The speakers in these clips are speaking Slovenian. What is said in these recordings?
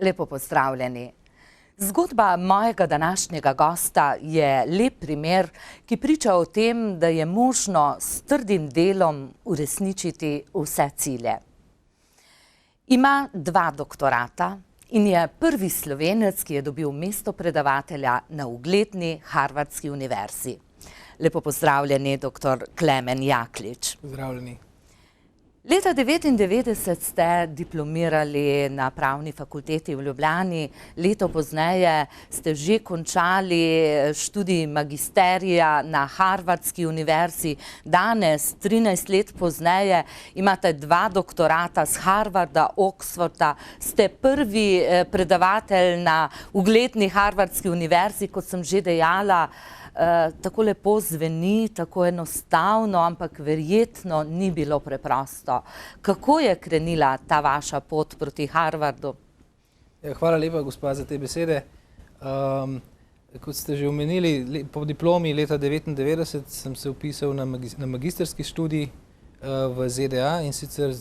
Lepo pozdravljeni. Zgodba mojega današnjega gosta je lep primer, ki priča o tem, da je možno s trdim delom uresničiti vse cilje. Ima 2 doktorata in je prvi Slovenec, ki je dobil mesto predavatelja na ugledni Harvardski univerzi. Lepo pozdravljeni, dr. Klemen Jaklič. Pozdravljeni. Leta 1999 ste diplomirali na Pravni fakulteti v Ljubljani, leto pozneje ste že končali študij magisterija na Harvardski univerzi. Danes, 13 let pozneje, imate 2 doktorata z Harvarda, Oxforda, ste prvi predavatelj na ugledni Harvardski univerzi, kot sem že dejala. Tako lepo zveni, tako enostavno, ampak verjetno ni bilo preprosto. Kako je krenila ta vaša pot proti Harvardu? Hvala lepa, gospa, za te besede. Kot ste že omenili, po diplomi leta 1999 sem se vpisal na magistrski študij v ZDA in sicer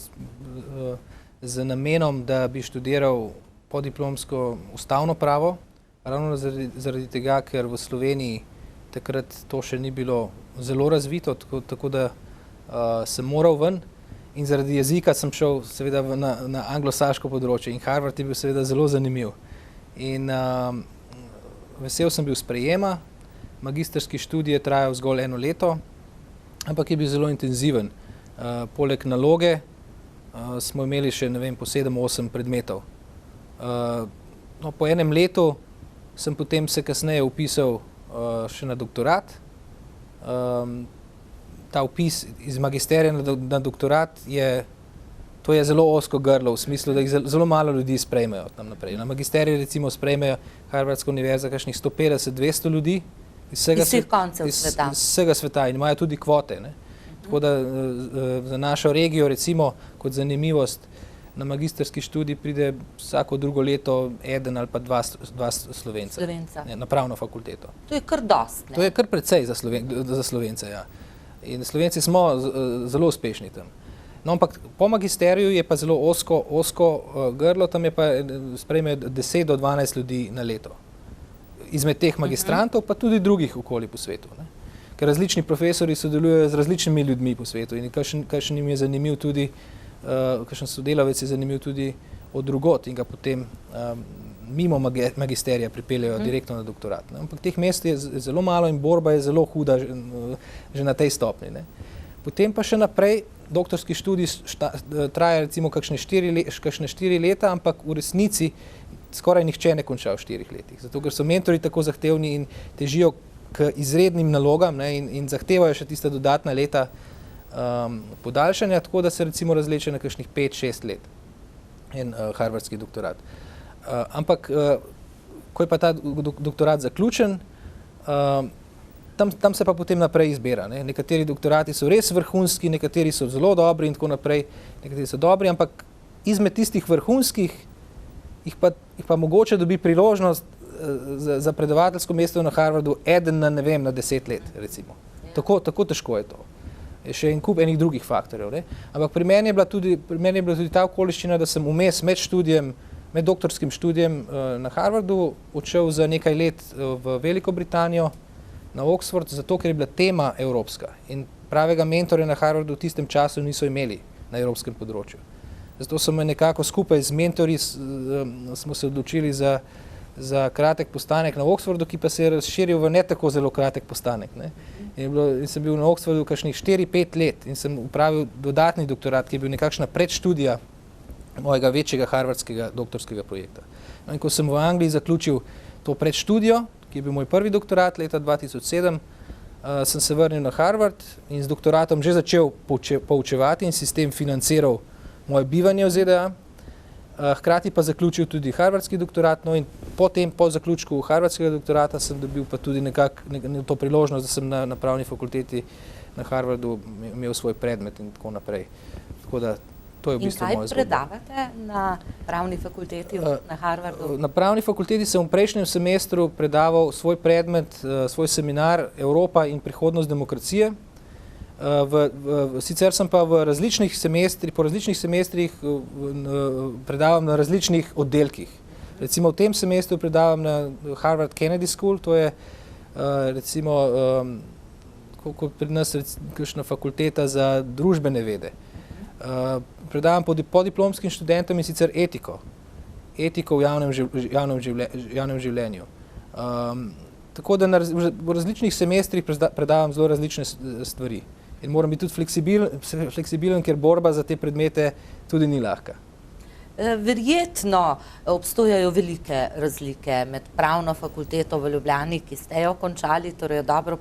z namenom, da bi študiral podiplomsko ustavno pravo, ravno zaradi tega, ker v Sloveniji takrat to še ni bilo zelo razvito, tako da sem moral ven in zaradi jezika sem šel seveda na anglosaško področje in Harvard je bil seveda zelo zanimiv. In vesel sem bil sprejema, magistrski študij je trajal zgolj 1 leto, ampak je bil zelo intenziven. Poleg naloge smo imeli še, ne vem, po 7-8 predmetov. Po 1 letu sem potem se kasneje vpisal še na doktorat. Ta vpis iz magisterija na doktorat to je zelo ozko grlo, v smislu, da jih zelo malo ljudi sprejmejo tam naprej. Na magisteriju recimo sprejmejo Harvardska univerza kakšnih 150-200 ljudi iz vseh koncev sveta. Iz vsega sveta in imajo tudi kvote. Tako da za našo regijo recimo kot zanimivost na magistrski študij pride vsako drugo leto 1 ali pa 2 Slovenca. Na pravno fakulteto. To je kar dost, ne? To je kar precej za Slovence, ja. In Slovenci smo zelo uspešni tam. No, ampak po magisteriju je pa zelo ozko grlo, tam je pa sprejme 10 do 12 ljudi na leto. Izmed teh magistrantov pa tudi drugih okoli po svetu. Ker različni profesori sodelujejo z različnimi ljudmi po svetu in kakšen jim je zanimiv tudi kakšen sodelavec je zanimiv tudi od drugot in ga potem mimo magisterija pripeljejo direktno na doktorat. Ampak teh mest je zelo malo in borba je zelo huda že na tej stopni. Potem pa še naprej doktorski študij traja recimo kakšne 4 leta, ampak v resnici skoraj nihče ne konča v 4 letih. Zato, ker so mentori tako zahtevni in težijo k izrednim nalogam in zahtevajo še tista dodatna leta podaljšanja, tako da se recimo razleče na kakšnih 5-6 let en harvardski doktorat. Ampak, ko je pa ta doktorat zaključen, tam se pa potem naprej izbira. Nekateri doktorati so res vrhunski, nekateri so zelo dobri in tako naprej, nekateri so dobri, ampak izmed tistih vrhunskih jih pa mogoče dobi priložnost za predavateljsko mesto na Harvardu eden na, ne vem, na 10 let, recimo. Tako težko je to. Je še en kup enih drugih faktorjev. Ampak pri meni je bila tudi ta okoliščina, da sem vmes med doktorskim študijem na Harvardu odšel za nekaj let v Veliko Britanijo, na Oxford, zato ker je bila tema evropska in pravega mentorja na Harvardu v tistem času niso imeli na evropskem področju. Zato so me nekako skupaj z mentorji smo se odločili za kratek postanek na Oxfordu, ki pa se je razširil v ne tako zelo kratek postanek. In sem bil na Oxfordu kakšnih 4-5 let in sem upravil dodatni doktorat, ki je bil nekakšna predštudija mojega večjega harvardskega doktorskega projekta. In ko sem v Angliji zaključil to predštudijo, ki je bil moj prvi doktorat leta 2007, sem se vrnil na Harvard in z doktoratom že začel poučevati in sistem financiral moje bivanje v ZDA. Hkrati pa zaključil tudi harvardski doktorat, no in potem po zaključku harvardskega doktorata sem dobil pa tudi nekako to priložnost, da sem na pravni fakulteti na Harvardu imel svoj predmet in tako naprej. Tako da to je v bistvu moja zgodba. In kaj predavate na pravni fakulteti na Harvardu? Na pravni fakulteti sem v prejšnjem semestru predaval svoj predmet, svoj seminar Evropa in prihodnost demokracije. Sicer sem pa po različnih semestrih predavam na različnih oddelkih. Recimo v tem semestru predavam na Harvard Kennedy School, to je recimo kot pri nas kakšna fakulteta za družbene vede. Predavam podiplomskim študentom in sicer etiko v javnem življenju. Tako da v različnih semestrih predavam zelo različne stvari in moram biti tudi fleksibilen, ker borba za te predmete tudi ni lahka. Verjetno obstojajo velike razlike med pravno fakulteto v Ljubljani, ki ste jo končali, torej jo dobro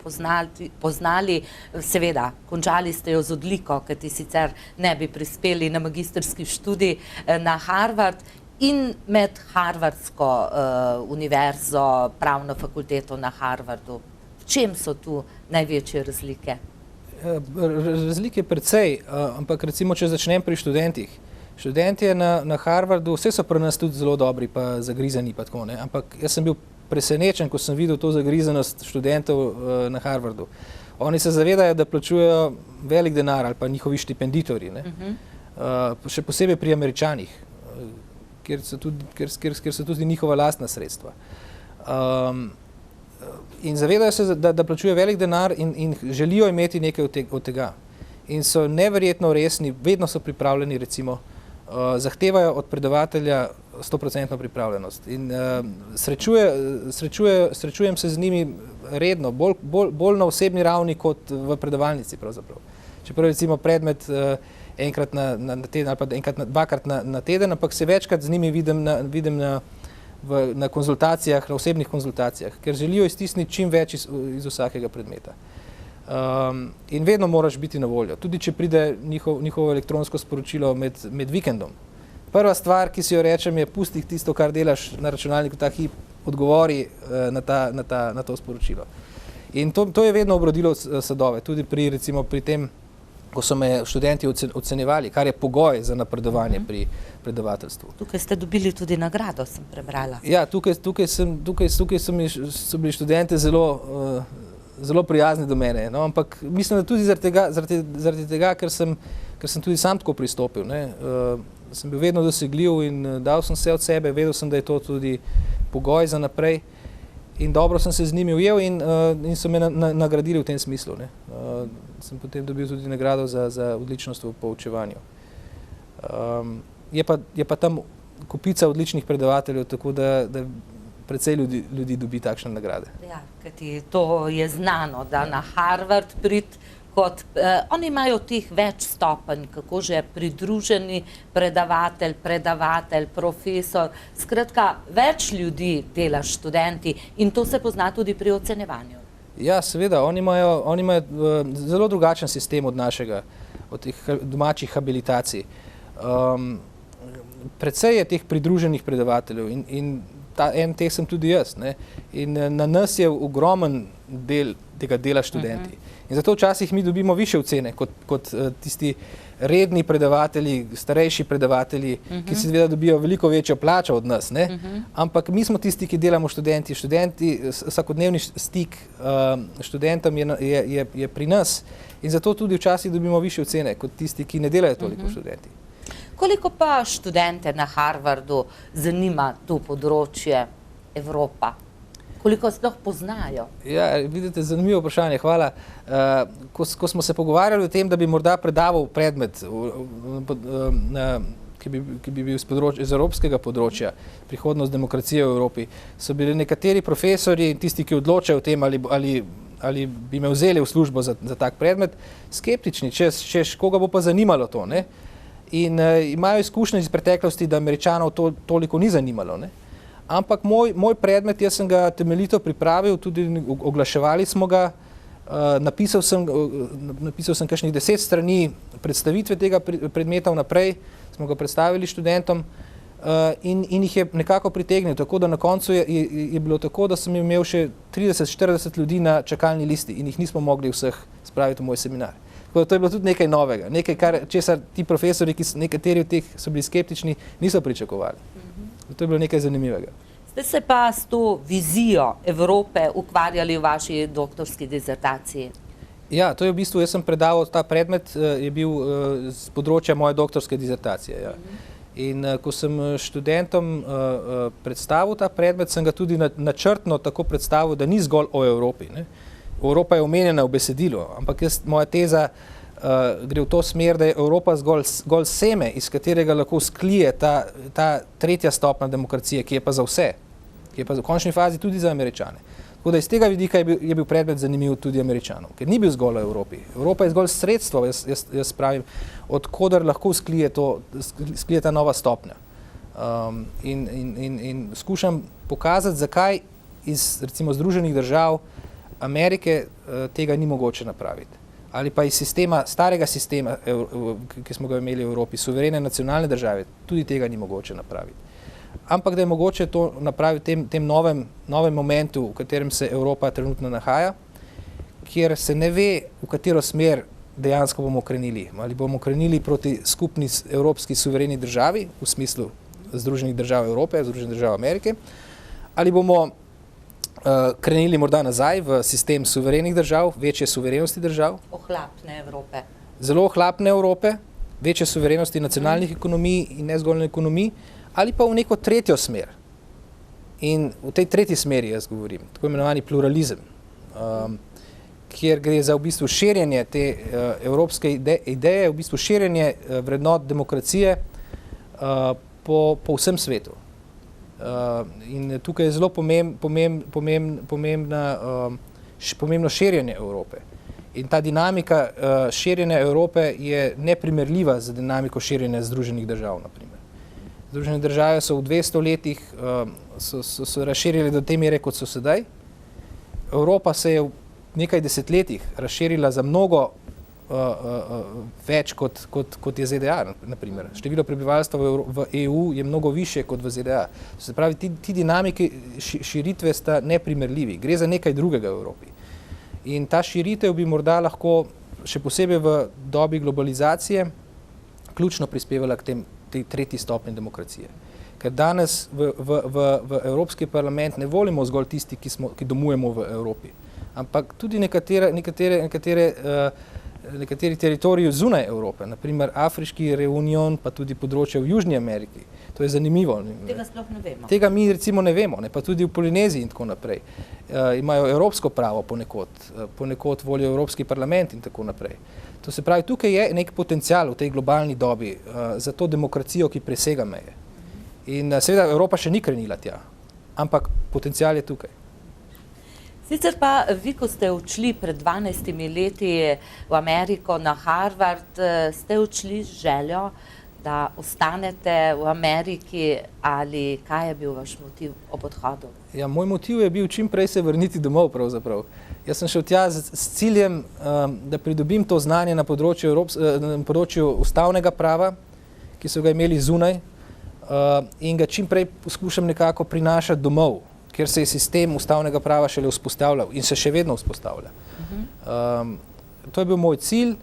poznali, seveda, končali ste jo z odliko, kajti sicer ne bi prispeli na magistrski študij na Harvard, in med Harvardsko univerzo, pravno fakulteto na Harvardu. V čem so tu največje razlike? Razlike precej, ampak recimo, če začnem pri študentih. Študentje na Harvardu, vse so pri nas tudi zelo dobri, pa zagrizeni, pa tako, ne? Ampak jaz sem bil presenečen, ko sem videl to zagrizenost študentov na Harvardu. Oni se zavedajo, da plačujejo velik denar ali pa njihovi štipenditorji, ne? Še posebej pri Američanih, kjer so tudi njihova lastna sredstva. In zavedajo se, da plačujejo velik denar in želijo imeti nekaj od tega. In so neverjetno resni, vedno so pripravljeni, recimo, zahtevajo od predavatelja 100% pripravljenost. In srečujem se z njimi redno, bolj na osebni ravni kot v predavalnici pravzaprav. Čeprav recimo predmet enkrat na teden ali pa dvakrat na teden, ampak se večkrat z njimi vidim na konzultacijah, na osebnih konzultacijah, ker želijo iztisniti čim več iz vsakega predmeta. In vedno moraš biti na voljo, tudi če pride njihovo elektronsko sporočilo med vikendom. Prva stvar, ki si jo rečem, je pusti tisto, kar delaš na računalniku ta hip, odgovori na to sporočilo. In to je vedno obrodilo sadove, tudi pri tem, ko so me študenti ocenjevali, kar je pogoj za napredovanje pri predavateljstvu. Tukaj ste dobili tudi nagrado, sem prebrala. Ja, tukaj so bili študenti zelo prijazni do mene, no, ampak mislim, da tudi zaradi tega, ker sem tudi sam tako pristopil, ne. Sem bil vedno dosegljiv in dal sem vse od sebe, vedel sem, da je to tudi pogoj za naprej in dobro sem se z njimi ujel in so me nagradili v tem smislu, ne. Sem potem dobil tudi nagrado za odličnost v poučevanju. Je pa tam kopica odličnih predavateljev, tako da precej ljudi dobi takšne nagrade. Ja, kajti to je znano, da na Harvard oni imajo teh več stopenj, kako že pridruženi predavatelj, profesor, skratka, več ljudi dela s študenti in to se pozna tudi pri ocenjevanju. Ja, seveda, oni imajo zelo drugačen sistem od našega, od teh domačih habilitacij. Precej je teh pridruženih predavateljev in en teh sem tudi jaz, ne. In na nas je ogromen del tega dela študenti. In zato včasih mi dobimo višje ocene kot tisti redni predavatelji, starejši predavatelji, ki seveda dobijo veliko večjo plačo od nas, ne. Ampak mi smo tisti, ki delamo študenti. Vsakodnevni stik študentom je pri nas in zato tudi včasih dobimo višje ocene kot tisti, ki ne delajo toliko študenti. Koliko pa študente na Harvardu zanima to področje Evropa? Koliko sploh poznajo? Ja, vidite, zanimivo vprašanje, hvala. Ko smo se pogovarjali o tem, da bi morda predaval predmet, ki bi bil iz evropskega področja, prihodnost demokracije v Evropi, so bili nekateri profesori, tisti, ki odločajo o tem, ali bi me vzeli v službo za tak predmet, skeptični, češ koga bo pa zanimalo to, ne? In imajo izkušnje iz preteklosti, da Američanov to toliko ni zanimalo, ne? Ampak moj predmet, jaz sem ga temeljito pripravil, tudi oglaševali smo ga, napisal sem kakšnih 10 strani predstavitve tega predmeta vnaprej, smo ga predstavili študentom in jih je nekako pritegnil, tako da na koncu je bilo tako, da sem imel še 30-40 ljudi na čakalni listi in jih nismo mogli vseh spraviti v moj seminar. To je bilo tudi nekaj novega, nekaj, česar ti profesori, nekateri od teh so bili skeptični, niso pričakovali. To je bilo nekaj zanimivega. Ste se pa s to vizijo Evrope ukvarjali v vaši doktorski dizertaciji? Ja, to je v bistvu, jaz sem predaval ta predmet, je bil z področja moje doktorske dizertacije. Ja. In ko sem študentom predstavil ta predmet, sem ga tudi načrtno tako predstavil, da ni zgolj o Evropi, ne. Evropa je omenjena v besedilu, ampak moja teza gre v to smer, da je Evropa zgolj seme, iz katerega lahko sklije ta tretja stopnja demokracije, ki je pa za vse, ki je pa v končni fazi tudi za Američane. Tako da iz tega vidika je bil predmet zanimiv tudi Američanov, ker ni bil zgolj o Evropi. Evropa je zgolj sredstvo, jaz pravim, od koder lahko sklije ta nova stopnja. In skušam pokazati, zakaj iz recimo Združenih držav Amerike tega ni mogoče napraviti. Ali pa iz starega sistema, ki smo ga imeli v Evropi, suverene nacionalne države, tudi tega ni mogoče napraviti. Ampak da je mogoče to napraviti v tem novem momentu, v katerem se Evropa trenutno nahaja, kjer se ne ve, v katero smer dejansko bomo krenili. Ali bomo krenili proti skupni evropski suvereni državi, v smislu Združenih držav Evrope, Združenih držav Amerike, ali bomo krenili morda nazaj v sistem suverenih držav, večje suverenosti držav. Ohlapne Evrope. Zelo ohlapne Evrope, večje suverenosti nacionalnih ekonomij in ne zgolj ekonomij, ali pa v neko tretjo smer. In v tej tretji smeri jaz govorim, tako imenovani pluralizem, kjer gre za v bistvu širjenje te evropske ideje, v bistvu širjenje vrednot demokracije po vsem svetu. In tukaj je zelo pomembno širjenje Evrope. In ta dinamika širjenja Evrope je neprimerljiva z dinamiko širjenja Združenih držav, naprimer. Združene države so v 200 letih so razširili do te mere, kot so sedaj. Evropa se je v nekaj desetletjih razširila za mnogo več kot je ZDA, naprimer. Število prebivalstva v EU je mnogo više kot v ZDA. Se pravi, ti dinamiki širitve sta neprimerljivi. Gre za nekaj drugega v Evropi. In ta širitev bi morda lahko, še posebej v dobi globalizacije, ključno prispevala k tej tretji stopnji demokracije. Ker danes v Evropski parlament ne volimo zgolj tisti, ki domujemo v Evropi, ampak tudi nekateri teritoriji zunaj Evrope, naprimer Afriški reunion, pa tudi področje v Južni Ameriki. To je zanimivo. Tega sploh ne vemo. Tega mi recimo ne vemo, pa tudi v Polineziji in tako naprej. Imajo evropsko pravo ponekod volijo Evropski parlament in tako naprej. To se pravi, tukaj je nek potencial v tej globalni dobi za to demokracijo, ki presega meje. In seveda Evropa še ni krenila tja, ampak potencial je tukaj. Sicer pa vi, ko ste odšli pred 12 leti v Ameriko na Harvard, ste odšli z željo, da ostanete v Ameriki, ali kaj je bil vaš motiv ob odhodu? Ja, moj motiv je bil čim prej se vrniti domov pravzaprav. Jaz sem šel tja s ciljem, da pridobim to znanje na področju ustavnega prava, ki so ga imeli zunaj, in ga čim prej poskušam nekako prinašati domov, ker se je sistem ustavnega prava šele vzpostavljal in se še vedno vzpostavlja. To je bil moj cilj,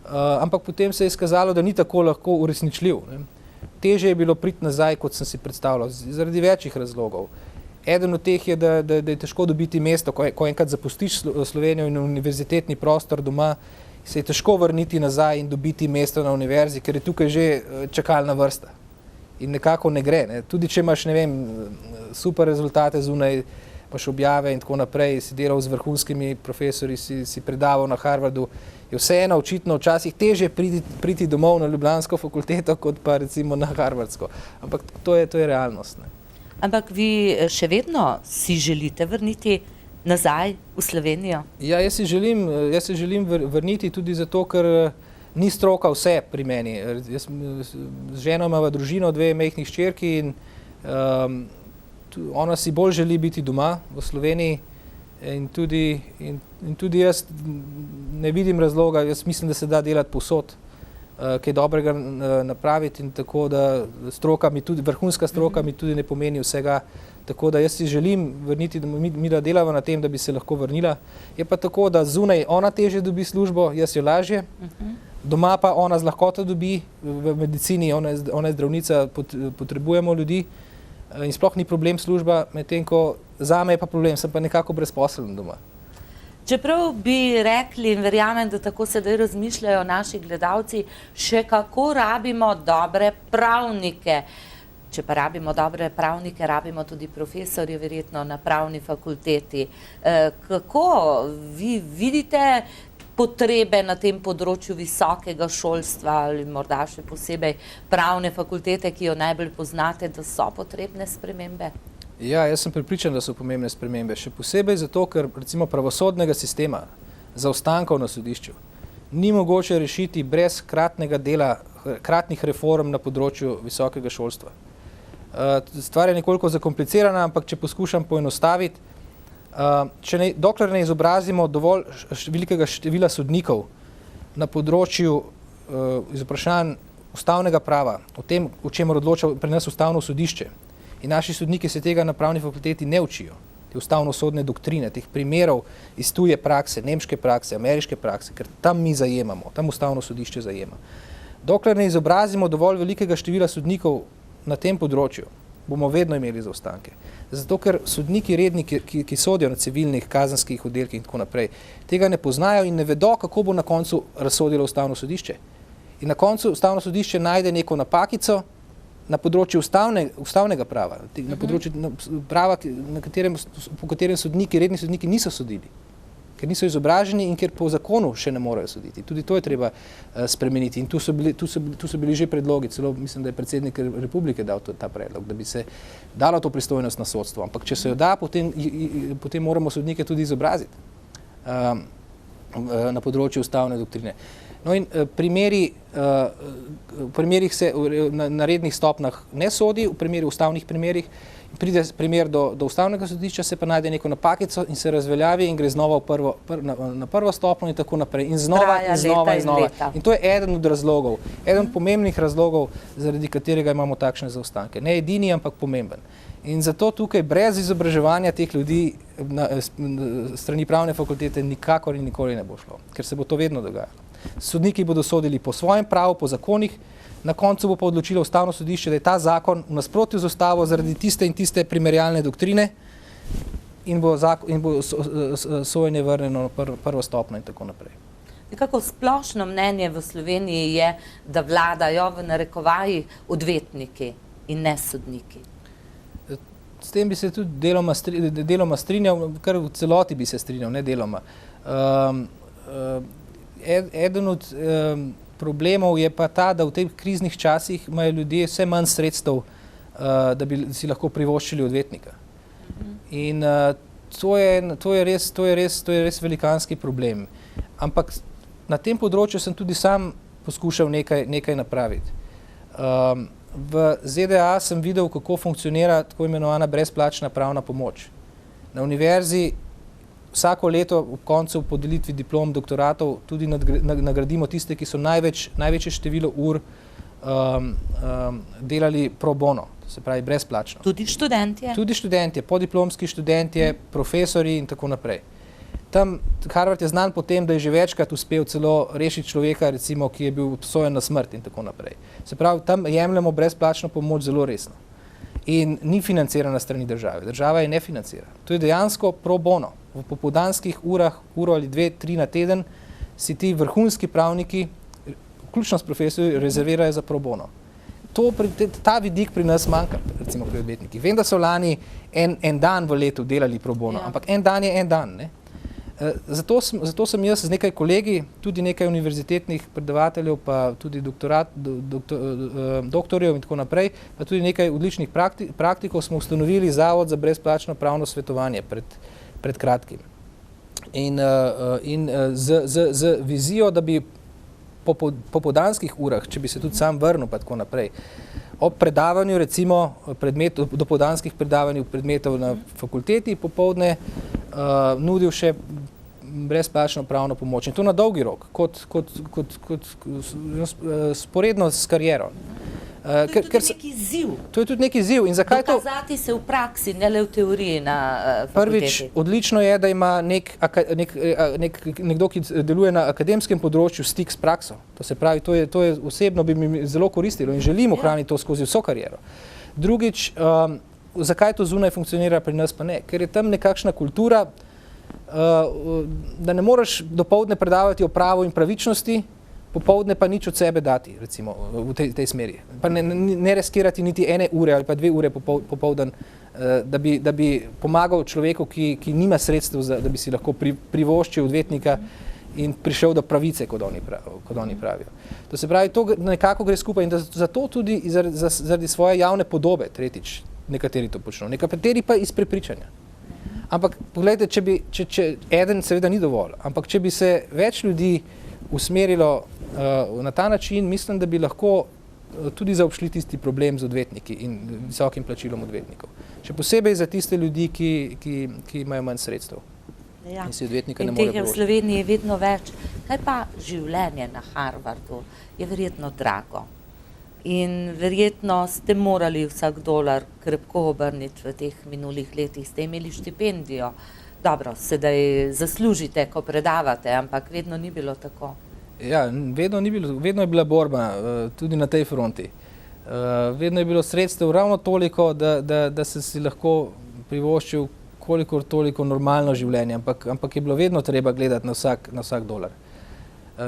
ampak potem se je izkazalo, da ni tako lahko uresničljiv. Težje je bilo priti nazaj, kot sem si predstavljal, zaradi večjih razlogov. Eden od teh je, da je težko dobiti mesto, ko enkrat zapustiš Slovenijo in univerzitetni prostor doma, se je težko vrniti nazaj in dobiti mesto na univerzi, ker je tukaj že čakalna vrsta. In nekako ne gre. Ne. Tudi če imaš, ne vem, super rezultate zunaj, imaš objave in tako naprej, si delal z vrhunskimi profesorji, si predaval na Harvardu, je vseeno očitno včasih težje priti domov na ljubljansko fakulteto, kot pa recimo na harvardsko. Ampak to je realnost. Ne. Ampak vi še vedno si želite vrniti nazaj v Slovenijo? Ja, jaz se želim vrniti tudi zato, ker ni stroka vse pri meni. Jaz z ženo imava družino, 2 majhni hčerki in ona si bolj želi biti doma v Sloveniji in tudi jaz ne vidim razloga, jaz mislim, da se da delati povsod, kaj dobrega napraviti in tako, da vrhunska stroka mi tudi ne pomeni vsega. Tako da jaz si želim vrniti, da mi da delava na tem, da bi se lahko vrnila. Je pa tako, da zunaj ona težje dobi službo, jaz jo lažje. Doma pa ona z lahkoto dobi v medicini, ona je zdravnica, potrebujemo ljudi in sploh ni problem služba, medtem ko zame je pa problem, sem pa nekako brezposeln doma. Čeprav bi rekli in verjamem, da tako sedaj razmišljajo naši gledalci, še kako rabimo dobre pravnike. Če pa rabimo dobre pravnike, rabimo tudi profesorje verjetno na pravni fakulteti. Kako vi vidite potrebe na tem področju visokega šolstva ali morda še posebej pravne fakultete, ki jo najbolj poznate, da so potrebne spremembe? Ja, jaz sem prepričan, da so pomembne spremembe. Še posebej zato, ker recimo pravosodnega sistema zaostankov na sodišču ni mogoče rešiti brez kratnega dela, kratnih reform na področju visokega šolstva. Stvar je nekoliko zakomplicirana, ampak če poskušam poenostaviti, dokler ne izobrazimo dovolj velikega števila sodnikov na področju vprašanj ustavnega prava, o tem, o čemer odloča pri nas ustavno sodišče, in naši sodniki se tega na pravni fakulteti ne učijo, te ustavno-sodne doktrine, teh primerov iz tuje prakse, nemške prakse, ameriške prakse, ker tam mi zajemamo, tam ustavno sodišče zajema. Dokler ne izobrazimo dovolj velikega števila sodnikov na tem področju, bomo vedno imeli zaostanke. Zato, ker sodniki redni, ki sodijo na civilnih, kazenskih oddelkih in tako naprej, tega ne poznajo in ne vedo, kako bo na koncu razsodilo ustavno sodišče. In na koncu ustavno sodišče najde neko napakico na področju ustavnega prava, na področju prava, po katerem redni sodniki niso sodili, ker niso izobraženi in ker po zakonu še ne morejo soditi. Tudi to je treba spremeniti. In tu so bili že predlogi, celo mislim, da je predsednik republike dal ta predlog, da bi se dalo to pristojnost na sodstvo. Ampak če se jo da, potem moramo sodnike tudi izobraziti na področju ustavne doktrine. No in v primerih se na rednih stopnjah ne sodi, v ustavnih primerih, pride primer do ustavnega sodišča, se pa najde neko napakico in se razveljavi in gre znova na prvo stopnjo in tako naprej. In znova in znova in znova. In to je eden od razlogov, eden od pomembnih razlogov, zaradi katerega imamo takšne zaostanke. Ne edini, ampak pomemben. In zato tukaj brez izobraževanja teh ljudi strani pravne fakultete nikakor in nikoli ne bo šlo, ker se bo to vedno dogajalo. Sodniki bodo sodili po svojem pravu, po zakonih, na koncu bo pa odločilo ustavno sodišče, da je ta zakon v nasprotju z ustavo zaradi tiste in tiste primerjalne doktrine in bo sojenje vrnjeno na prvo stopnjo in tako naprej. Nekako splošno mnenje v Sloveniji je, da vladajo v narekovajih odvetniki in ne sodniki. S tem bi se tudi deloma strinjal, kar v celoti bi se strinjal, ne deloma. Eden od problemov je pa ta, da v teh kriznih časih imajo ljudje vse manj sredstev, da bi si lahko privoščili odvetnika. In to je res velikanski problem. Ampak na tem področju sem tudi sam poskušal nekaj napraviti. V ZDA sem videl, kako funkcionira tako imenovana brezplačna pravna pomoč. Na univerzi vsako leto ob koncu podelitvi diplom, doktoratov tudi nagradimo tiste, ki so največje število ur delali pro bono, to se pravi brezplačno. Tudi študentje? Tudi študentje, podiplomski študentje, profesori in tako naprej. Tam Harvard je znan po tem, da je že večkrat uspel celo rešiti človeka, recimo, ki je bil obsojen na smrt in tako naprej. Se pravi, tam jemljemo brezplačno pomoč zelo resno. In ni financirana strani države. Država je ne financira. To je dejansko pro bono. V popoldanskih urah, uro ali dve, tri na teden, si ti vrhunski pravniki, vključno s profesorji, rezervirajo za pro bono. Ta vidik pri nas manjka, recimo pri odvetnikih. Vem, da so lani en dan v letu delali pro bono, ampak en dan je en dan, ne? Zato sem jaz z nekaj kolegi, tudi nekaj univerzitetnih predavateljev, pa tudi doktorjev in tako naprej, pa tudi nekaj odličnih praktikov smo ustanovili Zavod za brezplačno pravno svetovanje pred kratkim. In z vizijo, da bi po popoldanskih urah, če bi se tudi sam vrnil pa tako naprej, ob predavanju recimo dopoldanskih predavanj predmetov na fakulteti popoldne nudil še brezplačno pravno pomoč. In to na dolgi rok, kot sporedno s kariero. To je tudi neki izziv. To je tudi neki izziv. In zakaj to? Dokazati se v praksi, ne le v teoriji na fakulteti. Prvič, odlično je, da ima nekdo, ki deluje na akademskem področju, stik s prakso. To se pravi, to je osebno bi mi zelo koristilo in želim ohraniti to skozi vso kariero. Drugič, zakaj to zunaj funkcionira, pri nas pa ne? Ker je tam nekakšna kultura, da ne moreš dopoldne predavati o pravu in pravičnosti, popoldne pa nič od sebe dati, recimo, v tej smeri. Pa ne riskirati niti 1 ure ali pa 2 ure popoldan, da bi pomagal človeku, ki nima sredstev, da bi si lahko privoščil odvetnika in prišel do pravice, kot oni pravijo. To se pravi, to nekako gre skupaj in zato tudi zaradi svoje javne podobe, tretjič, nekateri to počnejo, nekateri pa iz prepričanja. Ampak pogledajte, če eden seveda ni dovolj, ampak če bi se več ljudi usmerilo na ta način, mislim, da bi lahko tudi zaobšli tisti problem z odvetniki in visokim plačilom odvetnikov. Še posebej za tiste ljudi, ki imajo manj sredstev. Ja. In si odvetnika ne in more teh je v Sloveniji vedno več. Kaj pa življenje na Harvardu je verjetno drago. In verjetno ste morali vsak dolar krepko obrniti v teh minulih letih. Ste imeli štipendijo. Dobro, sedaj zaslužite, ko predavate, ampak vedno ni bilo tako. Ja, vedno je bila borba, tudi na tej fronti. Vedno je bilo sredstev ravno toliko, da se si lahko privoščil kolikor toliko normalno življenje, ampak je bilo vedno treba gledati na vsak dolar.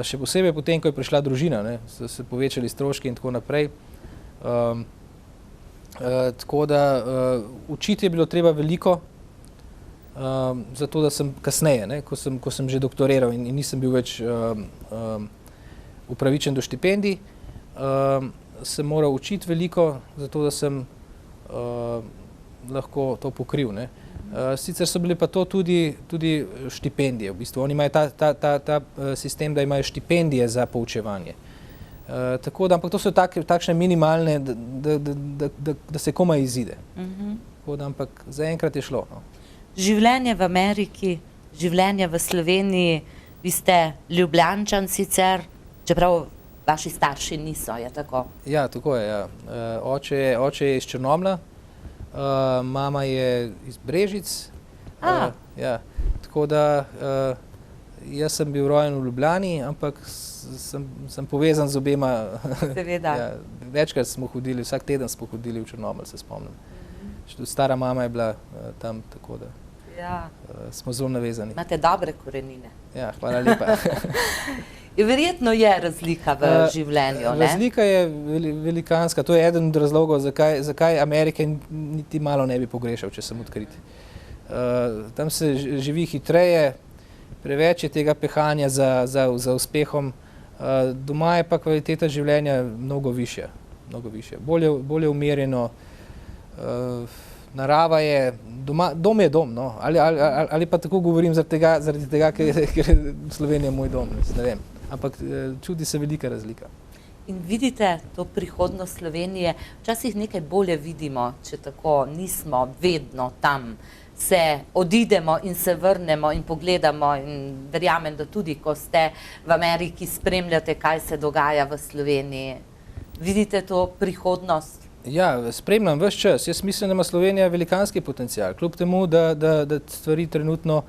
Še posebej potem, ko je prišla družina, ne, so se povečali stroški in tako naprej. Tako da učiti je bilo treba veliko, zato da sem kasneje, ne, ko sem že doktoriral in nisem bil več upravičen do štipendij, sem moral učiti veliko, zato da sem lahko to pokril. Ne. Sicer so bile pa to tudi štipendije. V bistvu oni imajo ta sistem, da imajo štipendije za poučevanje. Tako da, ampak to so takšne minimalne, da se komaj izide. Tako da, ampak zaenkrat je šlo. No. Življenje v Ameriki, življenje v Sloveniji, vi ste Ljubljančan sicer, čeprav vaši starši niso, je tako? Ja, tako je. Ja. Oče je iz Črnomlja, mama je iz Brežic. Ja. Tako da jaz sem bil rojen v Ljubljani, ampak sem povezan z obema. Seveda. Ja, večkrat smo hodili, vsak teden smo hodili v Črnomelj, se spomnim. Stara mama je bila tam, tako da smo zelo navezani. Imate dobre korenine. Ja, hvala lepa. Verjetno je razlika v življenju, ne? Razlika je velikanska. To je eden od razlogov, zakaj Amerike niti malo ne bi pogrešal, če sem odkrit. Tam se živi hitreje, preveč je tega pehanja za uspehom. Doma je pa kvaliteta življenja mnogo višja. Bolje umirjeno. Narava je, dom je dom, no? Ali pa tako govorim zaradi tega, ker je Slovenija moj dom, ne vem. Ampak čudi se velika razlika. In vidite to prihodnost Slovenije, včasih nekaj bolje vidimo, če tako nismo vedno tam, se odidemo in se vrnemo in pogledamo in verjamem, da tudi, ko ste v Ameriki, spremljate, kaj se dogaja v Sloveniji. Vidite to prihodnost? Ja, spremljam ves čas. Jaz mislim, da ima Slovenija velikanski potencial. Kljub temu, da stvari trenutno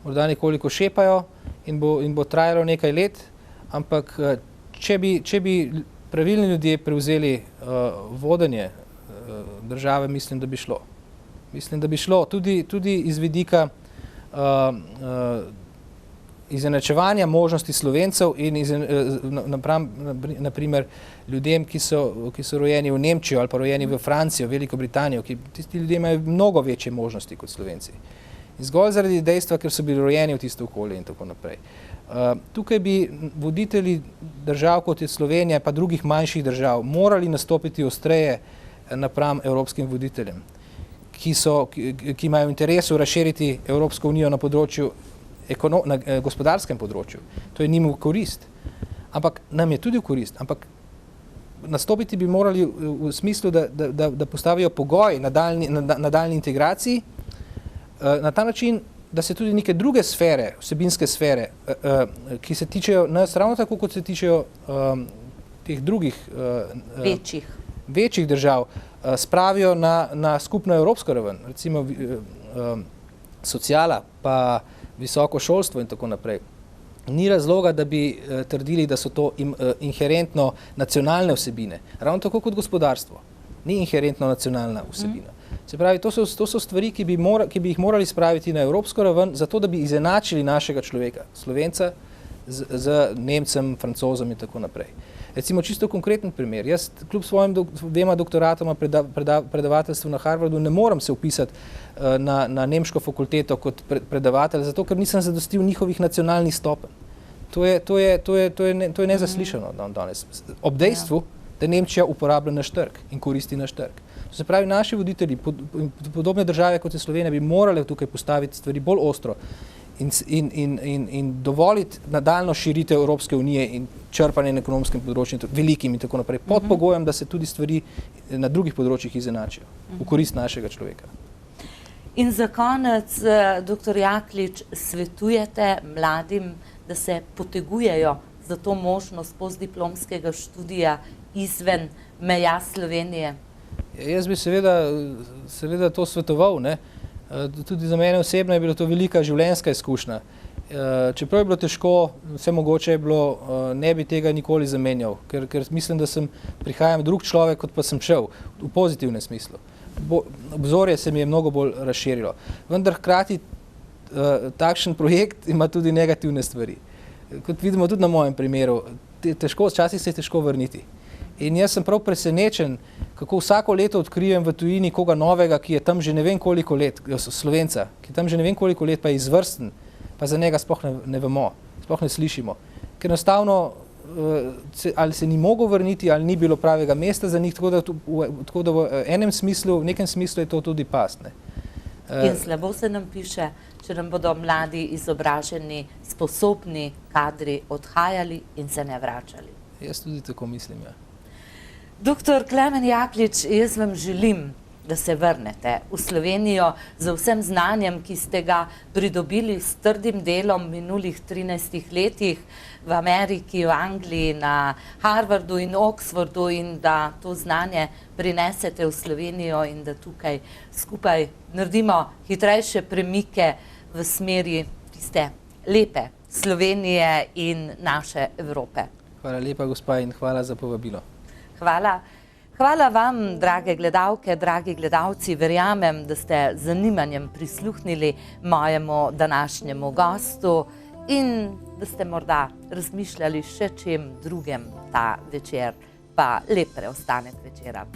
morda nekoliko šepajo in bo trajalo nekaj let, ampak če bi pravilni ljudje prevzeli vodenje države, mislim, da bi šlo. Mislim, da bi šlo tudi iz vidika izenačevanja možnosti Slovencev in naprimer ljudem, ki so rojeni v Nemčijo ali pa rojeni v Francijo, Veliko Britanijo, tisti ljudje imajo mnogo večje možnosti kot Slovenci. In zgolj zaradi dejstva, ker so bili rojeni v tisto okolje in tako naprej. Tukaj bi voditelji držav, kot je Slovenija, pa drugih manjših držav, morali nastopiti ostreje napram evropskim voditeljem, ki imajo interesu razširiti Evropsko unijo na področju na gospodarskem področju. To je njim v korist. Ampak nam je tudi v korist. Ampak nastopiti bi morali v smislu, da postavijo pogoj nadaljnji integraciji na ta način, da se tudi neke druge sfere, vsebinske sfere, ki se tičejo nas ravno tako, kot se tičejo teh drugih večjih držav, spravijo na skupno evropsko raven. Recimo sociala, pa visoko šolstvo in tako naprej. Ni razloga, da bi trdili, da so to inherentno nacionalne vsebine. Ravno tako kot gospodarstvo. Ni inherentno nacionalna vsebina. Se pravi, to so stvari, ki bi jih morali spraviti na evropsko raven, zato da bi izenačili našega človeka, Slovenca, z Nemcem, Francozom in tako naprej. Recimo čisto konkreten primer. Jaz kljub svojim dvema doktoratoma predavateljstvu na Harvardu ne morem se vpisati na nemško fakulteto kot predavatelj, zato ker nisem zadostil njihovih nacionalnih stopenj. To je nezaslišano danes. Ob dejstvu, da Nemčija uporablja naš trg in koristi naš trg. To se pravi, naši voditelji, podobne države kot je Slovenija, bi morali tukaj postaviti stvari bolj ostro in dovoliti nadaljno širitev Evropske unije in črpanje na ekonomskem področju, velikim in tako naprej, pod pogojem, da se tudi stvari na drugih področjih izenačijo, v korist našega človeka. In za konec, dr. Jaklič, svetujete mladim, da se potegujejo za to možnost postdiplomskega študija izven meja Slovenije? Jaz bi seveda to svetoval, ne. Tudi za mene osebno je bila to velika življenjska izkušnja. Čeprav je bilo težko, vse mogoče je bilo, ne bi tega nikoli zamenjal, ker mislim, da prihajam drug človek, kot pa sem šel, v pozitivnem smislu. Obzorje se mi je mnogo bolj razširilo. Vendar hkrati takšen projekt ima tudi negativne stvari. Kot vidimo tudi na mojem primeru, včasih se je težko vrniti. In jaz sem prav presenečen, kako vsako leto odkrijem v tujini koga novega, ki je tam že ne vem koliko let, Slovenca, ki je tam že ne vem koliko let, pa je izvrsten, pa za njega sploh ne vemo, sploh ne slišimo. Ker enostavno ali se ni mogel vrniti, ali ni bilo pravega mesta za njih, tako da v nekem smislu je to tudi past. In slabo se nam piše, če nam bodo mladi, izobraženi, sposobni kadri odhajali in se ne vračali. Jaz tudi tako mislim, ja. Doktor Klemen Jaklič, jaz vam želim, da se vrnete v Slovenijo z vsem znanjem, ki ste ga pridobili s trdim delom v minulih 13 letih v Ameriki, v Angliji, na Harvardu in Oxfordu in da to znanje prinesete v Slovenijo in da tukaj skupaj naredimo hitrejše premike v smeri tiste lepe Slovenije in naše Evrope. Hvala lepa, gospa, in hvala za povabilo. Hvala. Hvala vam, drage gledalke, dragi gledalci. Verjamem, da ste z zanimanjem prisluhnili mojemu današnjemu gostu in da ste morda razmišljali še čem drugem ta večer, pa lep preostanek večera.